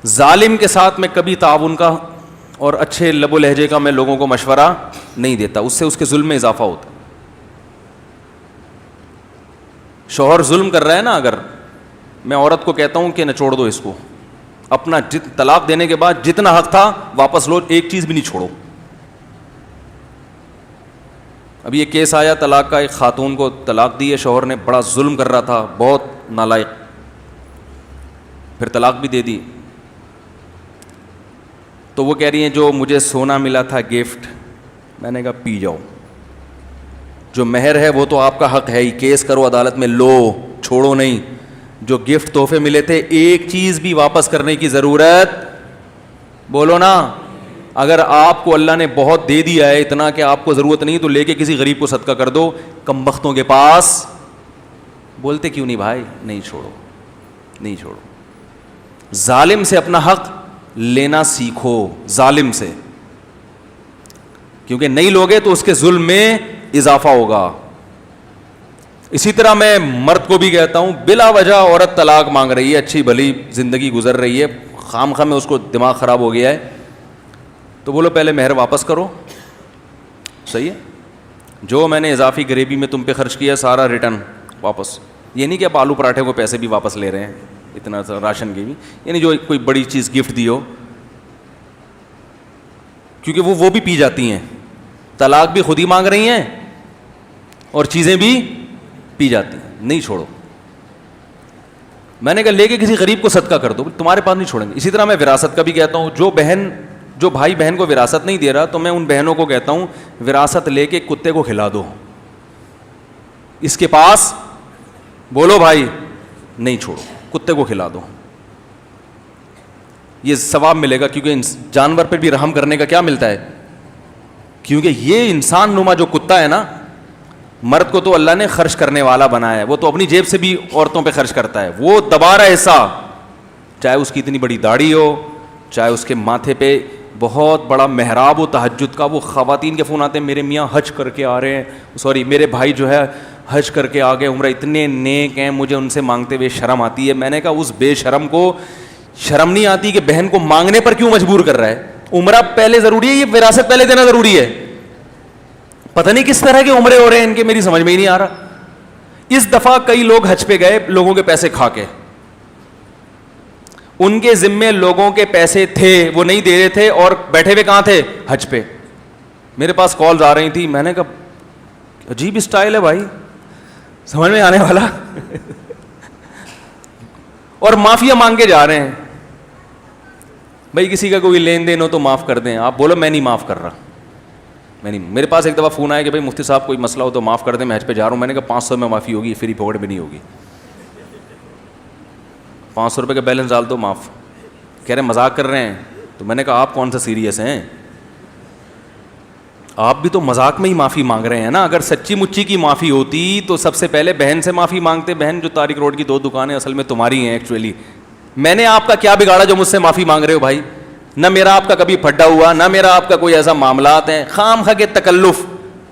ظالم کے ساتھ میں کبھی تعاون کا اور اچھے لب و لہجے کا میں لوگوں کو مشورہ نہیں دیتا, اس سے اس کے ظلم میں اضافہ ہوتا ہے. شوہر ظلم کر رہا ہے نا, اگر میں عورت کو کہتا ہوں کہ نچوڑ دو اس کو, اپنا طلاق دینے کے بعد جتنا حق تھا واپس لو, ایک چیز بھی نہیں چھوڑو. اب یہ کیس آیا طلاق کا, ایک خاتون کو طلاق دی ہے شوہر نے, بڑا ظلم کر رہا تھا, بہت نالائق, پھر طلاق بھی دے دی. تو وہ کہہ رہی ہیں جو مجھے سونا ملا تھا گفٹ, میں نے کہا پی جاؤ, جو مہر ہے وہ تو آپ کا حق ہے ہی, کیس کرو عدالت میں, لو, چھوڑو نہیں. جو گفٹ تحفے ملے تھے ایک چیز بھی واپس کرنے کی ضرورت, بولو نا. اگر آپ کو اللہ نے بہت دے دیا ہے اتنا کہ آپ کو ضرورت نہیں تو لے کے کسی غریب کو صدقہ کر دو. کم بختوں کے پاس بولتے کیوں نہیں بھائی, نہیں چھوڑو, نہیں چھوڑو. ظالم سے اپنا حق لینا سیکھو, ظالم سے, کیونکہ نہیں لوگے تو اس کے ظلم میں اضافہ ہوگا. اسی طرح میں مرد کو بھی کہتا ہوں, بلا وجہ عورت طلاق مانگ رہی ہے, اچھی بھلی زندگی گزر رہی ہے, خام خواہ میں اس کو دماغ خراب ہو گیا ہے, تو بولو پہلے مہر واپس کرو, صحیح ہے, جو میں نے اضافی گریوی میں تم پہ خرچ کیا سارا ریٹرن واپس. یہ نہیں کہ آپ آلو پراٹھے کو پیسے بھی واپس لے رہے ہیں, اتنا راشن کی بھی, یعنی جو کوئی بڑی چیز گفٹ دی ہو, کیونکہ وہ بھی پی جاتی ہیں, طلاق بھی خود ہی مانگ رہی ہیں اور چیزیں بھی پی جاتی ہیں. نہیں چھوڑو. میں نے کہا لے کے کسی غریب کو صدقہ کر دو, تمہارے پاس نہیں چھوڑیں گے. اسی طرح میں وراثت کا بھی کہتا ہوں, جو بھائی بہن کو وراثت نہیں دے رہا تو میں ان بہنوں کو کہتا ہوں وراثت لے کے کتے کو کھلا دو, اس کے پاس بولو بھائی نہیں چھوڑو, کتے کو کھلا دو, یہ ثواب ملے گا. کیونکہ جانور پہ بھی رحم کرنے کا کیا ملتا ہے, کیونکہ یہ انسان نما جو کتا ہے نا, مرد کو تو اللہ نے خرچ کرنے والا بنایا ہے, وہ تو اپنی جیب سے بھی عورتوں پہ خرچ کرتا ہے, وہ دبا رہا حصہ, چاہے اس کی اتنی بڑی داڑھی ہو, چاہے اس کے ماتھے پہ بہت بڑا محراب ہو تہجد کا. وہ خواتین کے فون آتے ہیں, میرے میاں حج کر کے آ رہے ہیں, سوری میرے بھائی جو ہے حج کر کے آ گئے, عمرہ, اتنے نیک ہیں, مجھے ان سے مانگتے ہوئے شرم آتی ہے. میں نے کہا اس بے شرم کو شرم نہیں آتی کہ بہن کو مانگنے پر کیوں مجبور کر رہا ہے؟ عمرہ پہلے ضروری ہے, یہ وراثت پہلے دینا ضروری ہے. پتہ نہیں کس طرح کے عمرے ہو رہے ہیں ان کے, میری سمجھ میں ہی نہیں آ رہا. اس دفعہ کئی لوگ حج پہ گئے لوگوں کے پیسے کھا کے, ان کے ذمے لوگوں کے پیسے تھے, وہ نہیں دے رہے تھے اور بیٹھے ہوئے کہاں تھے, حج پہ. میرے پاس کالز آ رہی تھی, میں نے کہا عجیب اسٹائل ہے بھائی, سمجھ میں آنے والا اور معافیا مانگ کے جا رہے ہیں. بھائی کسی کا کوئی لین دین ہو تو معاف کر دیں, آپ بولو میں نہیں معاف کر رہا, میں نہیں. میرے پاس ایک دفعہ فون آیا کہ بھائی مفتی صاحب کوئی مسئلہ ہو تو معاف کر دیں, میں حج پہ جا رہا ہوں. میں نے کہا 500 میں معافی ہوگی, فری پکڑ میں نہیں ہوگی, 500 روپے کا بیلنس ڈال دو معاف. کہہ رہے ہیں مذاق کر رہے ہیں, تو میں نے کہا آپ کون سا سیریس ہیں, آپ بھی تو مذاق میں ہی معافی مانگ رہے ہیں نا. اگر سچی مچی کی معافی ہوتی تو سب سے پہلے بہن سے معافی مانگتے, بہن جو طارق روڈ کی 2 دکانیں اصل میں تمہاری ہیں ایکچولی, میں نے آپ کا کیا بگاڑا جو مجھ سے معافی مانگ رہے ہو بھائی؟ نہ میرا آپ کا کبھی پھڈا ہوا, نہ میرا آپ کا کوئی ایسا معاملات ہیں, خام خواہ کے تکلف,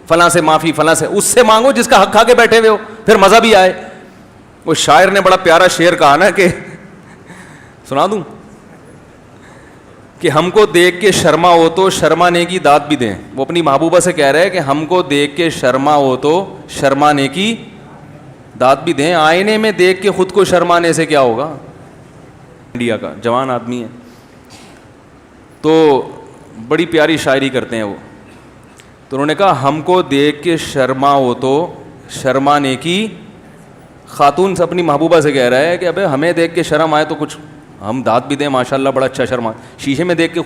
فلاں سے معافی, فلاں سے, اس سے مانگو جس کا حق کھا کے بیٹھے ہوئے ہو, پھر مزہ بھی آئے. وہ شاعر نے بڑا پیارا شعر کہا نا, کہ سنا دوں, کہ ہم کو دیکھ کے شرما ہو تو شرمانے کی داد بھی دیں. وہ اپنی محبوبہ سے کہہ رہے ہیں کہ ہم کو دیکھ کے شرما ہو تو شرمانے کی داد بھی دیں. آئینے میں دیکھ کے خود کو شرمانے سے کیا ہوگا. انڈیا کا جوان آدمی ہے تو بڑی پیاری شاعری کرتے ہیں وہ, تو انہوں نے کہا ہم کو دیکھ کے شرما ہو تو شرمانے کی, خاتون سے اپنی محبوبہ سے کہہ رہا ہے کہ ابے ہمیں دیکھ کے شرم آئے تو کچھ ہم داد بھی دیں, ماشاءاللہ بڑا اچھا شرما, شیشے میں دیکھ کے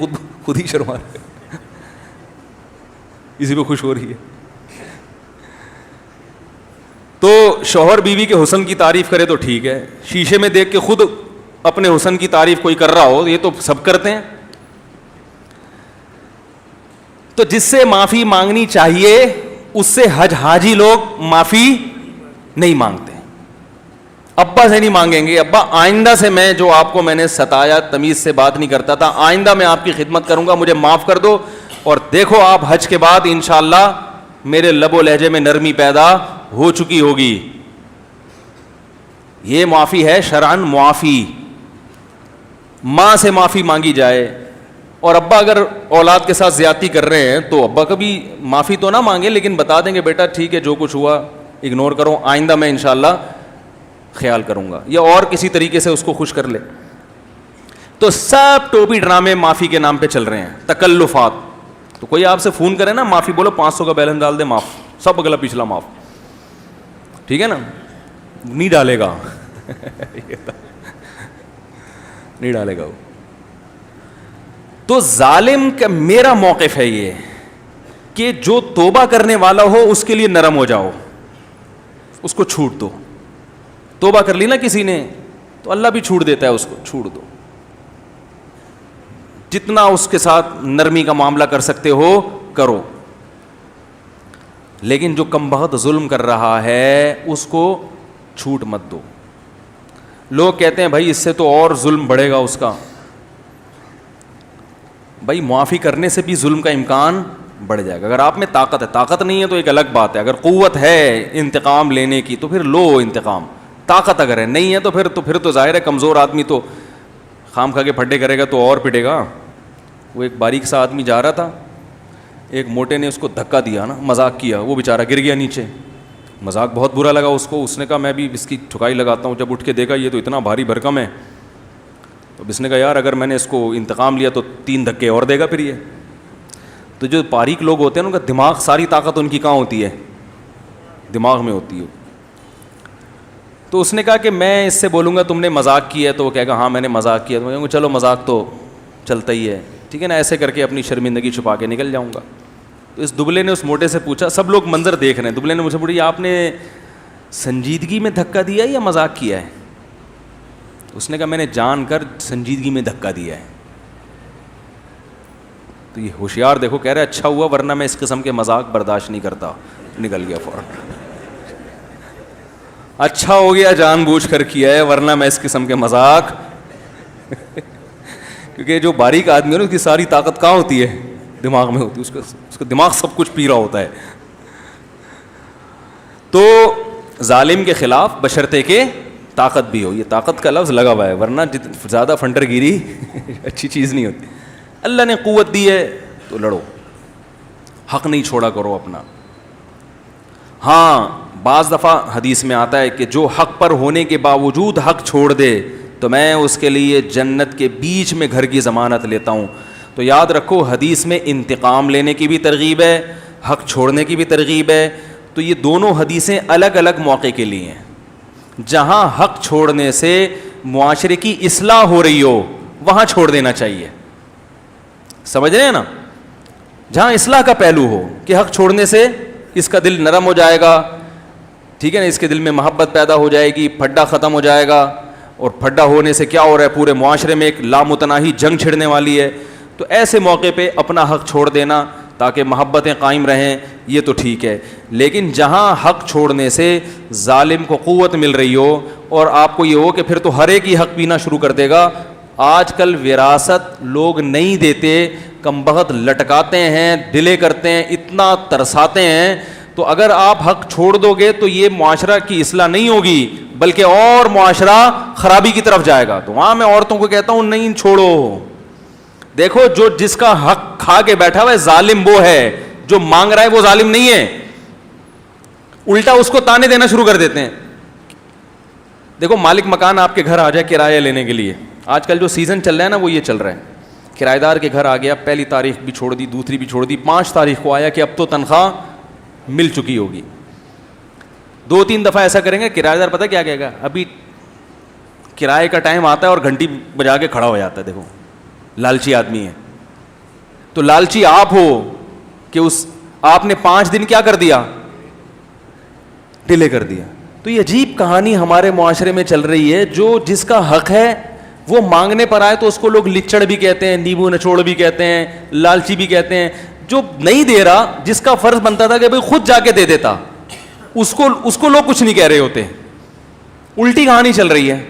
خود ہی شرما رہے, اسی پہ خوش ہو رہی ہے. تو شوہر بیوی کے حسن کی تعریف کرے تو ٹھیک ہے, شیشے میں دیکھ کے خود اپنے حسن کی تعریف کوئی کر رہا ہو, یہ تو سب کرتے ہیں. تو جس سے معافی مانگنی چاہیے اس سے حاجی لوگ معافی نہیں مانگتے. ابا سے نہیں مانگیں گے, ابا آئندہ سے میں جو آپ کو میں نے ستایا, تمیز سے بات نہیں کرتا تھا, آئندہ میں آپ کی خدمت کروں گا, مجھے معاف کر دو. اور دیکھو آپ حج کے بعد انشاءاللہ میرے لب و لہجے میں نرمی پیدا ہو چکی ہوگی. یہ معافی ہے شرعن معافی. ماں سے معافی مانگی جائے, اور ابا اگر اولاد کے ساتھ زیادتی کر رہے ہیں تو ابا کبھی معافی تو نہ مانگے, لیکن بتا دیں کہ بیٹا ٹھیک ہے جو کچھ ہوا اگنور کرو, آئندہ میں انشاءاللہ خیال کروں گا, یا اور کسی طریقے سے اس کو خوش کر لے. تو سب ٹوپی ڈرامے معافی کے نام پہ چل رہے ہیں, تکلفات. تو کوئی آپ سے فون کرے نا معافی بولو, 500 کا بیلنس ڈال دے معاف, سب اگلا پچھلا معاف, ٹھیک ہے نا, نہیں ڈالے گا نہیں ڈالے گا وہ. تو ظالم کا میرا موقف ہے یہ کہ جو توبہ کرنے والا ہو اس کے لیے نرم ہو جاؤ, اس کو چھوٹ دو. توبہ کر لی نا کسی نے تو اللہ بھی چھوٹ دیتا ہے, اس کو چھوڑ دو. جتنا اس کے ساتھ نرمی کا معاملہ کر سکتے ہو کرو, لیکن جو کم بخت ظلم کر رہا ہے اس کو چھوٹ مت دو. لوگ کہتے ہیں بھائی اس سے تو اور ظلم بڑھے گا اس کا. بھائی معافی کرنے سے بھی ظلم کا امکان بڑھ جائے گا. اگر آپ میں طاقت ہے, طاقت نہیں ہے تو ایک الگ بات ہے. اگر قوت ہے انتقام لینے کی تو پھر لو انتقام. طاقت اگر ہے, نہیں ہے تو پھر تو ظاہر ہے کمزور آدمی تو خام کھا کے پھڈے کرے گا تو اور پٹے گا. وہ ایک باریک سا آدمی جا رہا تھا, ایک موٹے نے اس کو دھکا دیا نا, مذاق کیا, وہ بیچارہ گر گیا نیچے. مذاق بہت برا لگا اس کو, اس نے کہا میں بھی اس کی ٹھکائی لگاتا ہوں. جب اٹھ کے دیکھا یہ تو اتنا بھاری بھرکم ہے, تو اس نے کہا یار اگر میں نے اس کو انتقام لیا تو 3 دھکے اور دے گا پھر یہ. تو جو باریک لوگ ہوتے ہیں ان کا دماغ, ساری طاقت ان کی کہاں ہوتی ہے, دماغ میں ہوتی ہے. تو اس نے کہا کہ میں اس سے بولوں گا تم نے مذاق کیا ہے, تو وہ کہے گا ہاں میں نے مذاق کیا. تو میں کہوں گا چلو مذاق تو چلتا ہی ہے, ٹھیک ہے نا, ایسے کر کے اپنی شرمندگی چھپا کے نکل جاؤں گا. تو اس دبلے نے اس موٹے سے پوچھا, سب لوگ منظر دیکھ رہے ہیں, دبلے نے مجھ سے پوچھا آپ نے سنجیدگی میں دھکا دیا ہے یا مذاق کیا ہے؟ اس نے کہا میں نے جان کر سنجیدگی میں دھکا دیا ہے. تو یہ ہوشیار دیکھو کہہ رہے اچھا ہوا ورنہ میں اس قسم کے مذاق برداشت نہیں کرتا. نکل گیا فوراً. اچھا ہو گیا جان بوجھ کر کیا ہے ورنہ میں اس قسم کے مذاق کیونکہ جو باریک آدمی ہے نا اس کی ساری طاقت کہاں ہوتی ہے, دماغ میں ہوتی ہے. اس کا دماغ سب کچھ پی رہا ہوتا ہے. تو ظالم کے خلاف بشرطے کہ طاقت بھی ہو. یہ طاقت کا لفظ لگا ہوا ہے, ورنہ زیادہ فنٹر گیری اچھی چیز نہیں ہوتی. اللہ نے قوت دی ہے تو لڑو, حق نہیں چھوڑا کرو اپنا. ہاں بعض دفعہ حدیث میں آتا ہے کہ جو حق پر ہونے کے باوجود حق چھوڑ دے تو میں اس کے لیے جنت کے بیچ میں گھر کی ضمانت لیتا ہوں. تو یاد رکھو حدیث میں انتقام لینے کی بھی ترغیب ہے, حق چھوڑنے کی بھی ترغیب ہے. تو یہ دونوں حدیثیں الگ الگ موقع کے لیے ہیں. جہاں حق چھوڑنے سے معاشرے کی اصلاح ہو رہی ہو وہاں چھوڑ دینا چاہیے, سمجھ رہے ہیں نا. جہاں اصلاح کا پہلو ہو کہ حق چھوڑنے سے اس کا دل نرم ہو جائے گا, ٹھیک ہے نا, اس کے دل میں محبت پیدا ہو جائے گی, پھڈا ختم ہو جائے گا. اور پھڈا ہونے سے کیا ہو رہا ہے, پورے معاشرے میں ایک لامتناہی جنگ چھڑنے والی ہے. تو ایسے موقع پہ اپنا حق چھوڑ دینا تاکہ محبتیں قائم رہیں, یہ تو ٹھیک ہے. لیکن جہاں حق چھوڑنے سے ظالم کو قوت مل رہی ہو اور آپ کو یہ ہو کہ پھر تو ہر ایک ہی حق پینا شروع کر دے گا. آج کل وراثت لوگ نہیں دیتے, کم بخت لٹکاتے ہیں, ڈیلے کرتے ہیں, اتنا ترساتے ہیں. تو اگر آپ حق چھوڑ دو گے تو یہ معاشرہ کی اصلاح نہیں ہوگی بلکہ اور معاشرہ خرابی کی طرف جائے گا. تو وہاں میں عورتوں کو کہتا ہوں نہیں چھوڑو. دیکھو جو جس کا حق کھا کے بیٹھا ہوا ہے ظالم وہ ہے, جو مانگ رہا ہے وہ ظالم نہیں ہے. الٹا اس کو تانے دینا شروع کر دیتے ہیں. دیکھو مالک مکان آپ کے گھر آ جائے کرایہ لینے کے لیے, آج کل جو سیزن چل رہا ہے نا وہ یہ چل رہا ہے, کرایہ دار کے گھر آ گیا, پہلی تاریخ بھی چھوڑ دی, دوسری بھی چھوڑ دی, 5 تاریخ کو آیا کہ اب تو تنخواہ مل چکی ہوگی. 2-3 دفعہ ایسا کریں گے, کرایہ دار پتہ کیا کہے گا, ابھی کرائے کا ٹائم آتا ہے اور گھنٹی بجا کے کھڑا ہو جاتا ہے. دیکھو لالچی آدمی ہے. تو لالچی آپ ہو کہ آپ نے 5 دن کیا کر دیا, ڈیلے کر دیا. تو یہ عجیب کہانی ہمارے معاشرے میں چل رہی ہے. جو جس کا حق ہے وہ مانگنے پر آئے تو اس کو لوگ لچڑ بھی کہتے ہیں, نیبو نچوڑ بھی کہتے ہیں, لالچی بھی کہتے ہیں. جو نہیں دے رہا, جس کا فرض بنتا تھا کہ بھئی خود جا کے دے دیتا, اس کو لوگ کچھ نہیں کہہ رہے ہوتے. الٹی کہانی چل رہی ہے.